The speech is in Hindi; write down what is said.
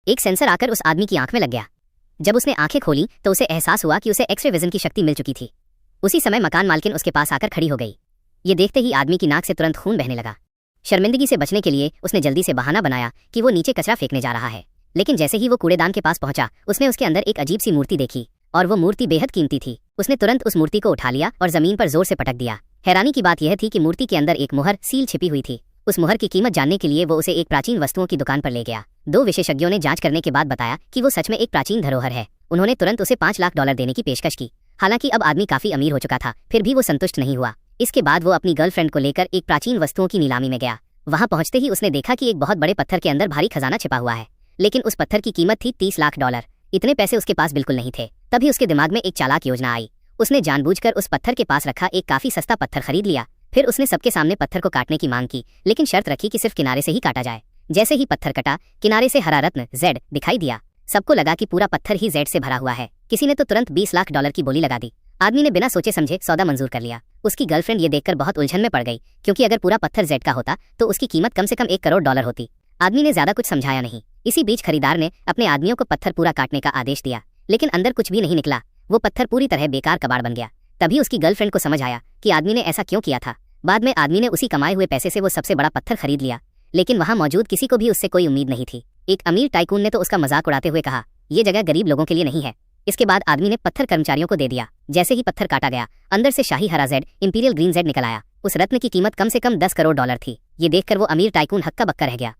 एक सेंसर आकर उस आदमी की आंख में लग गया। जब उसने आंखें खोली तो उसे एहसास हुआ कि उसे एक्स-रे विजन की शक्ति मिल चुकी थी। उसी समय मकान मालकिन उसके पास आकर खड़ी हो गई। ये देखते ही आदमी की नाक से तुरंत खून बहने लगा। शर्मिंदगी से बचने के लिए उसने जल्दी से बहाना बनाया कि वो नीचे कचरा फेंकने जा रहा है। लेकिन जैसे ही वो कूड़ेदान के पास पहुंचा, उसने उसके अंदर एक अजीब सी मूर्ति देखी और वो मूर्ति बेहद कीमती थी। उसने तुरंत उस मूर्ति को उठा लिया और जमीन पर जोर से पटक दिया। हैरानी की बात यह थी कि मूर्ति के अंदर एक मुहर सील छिपी हुई थी। उस मुहर की कीमत जानने के लिए वो उसे एक प्राचीन वस्तुओं की दुकान पर ले गया। 2 विशेषज्ञों ने जांच करने के बाद बताया कि वो सच में एक प्राचीन धरोहर है। उन्होंने तुरंत उसे $5 लाख देने की पेशकश की। हालांकि अब आदमी काफी अमीर हो चुका था, फिर भी वो संतुष्ट नहीं हुआ। इसके बाद वो अपनी गर्लफ्रेंड को लेकर एक प्राचीन वस्तुओं की नीलामी में गया। वहां पहुंचते ही उसने देखा कि एक बहुत बड़े पत्थर के अंदर भारी खजाना छिपा हुआ है, लेकिन उस पत्थर की कीमत थी $30 लाख। इतने पैसे उसके पास बिल्कुल नहीं थे। तभी उसके दिमाग में एक चालाक योजना आई। उसने जानबूझकर उस पत्थर के पास रखा एक काफी सस्ता पत्थर खरीद लिया। फिर उसने सबके सामने पत्थर को काटने की मांग की, लेकिन शर्त रखी कि सिर्फ किनारे से ही काटा जाए। जैसे ही पत्थर कटा, किनारे से हरा रत्न Z दिखाई दिया। सबको लगा कि पूरा पत्थर ही Z से भरा हुआ है। किसी ने तो तुरंत $20 लाख की बोली लगा दी। आदमी ने बिना सोचे समझे सौदा मंजूर कर लिया। उसकी गर्लफ्रेंड ये देखकर बहुत उलझन में पड़ गई, क्योंकि अगर पूरा पत्थर Z का होता तो उसकी कीमत कम से कम $1 करोड़ होती। आदमी ने ज्यादा कुछ समझाया नहीं। इसी बीच खरीदार ने अपने आदमियों को पत्थर पूरा काटने का आदेश दिया, लेकिन अंदर कुछ भी नहीं निकला। वो पत्थर पूरी तरह बेकार कबाड़ बन गया। तभी उसकी गर्लफ्रेंड को समझ आया कि आदमी ने ऐसा क्यों किया था। बाद में आदमी ने उसी कमाए हुए पैसे से वो सबसे बड़ा पत्थर खरीद लिया, लेकिन वहां मौजूद किसी को भी उससे कोई उम्मीद नहीं थी। एक अमीर टाइकून ने तो उसका मजाक उड़ाते हुए कहा, ये जगह गरीब लोगों के लिए नहीं है। इसके बाद आदमी ने पत्थर कर्मचारियों को दे दिया। जैसे ही पत्थर काटा गया, अंदर से शाही हरा Z, इंपीरियल ग्रीन Z निकल आया। उस रत्न की कीमत कम से कम $10 करोड़ थी। ये देखकर वो अमीर टाइकून हक्का बक्का रह गया।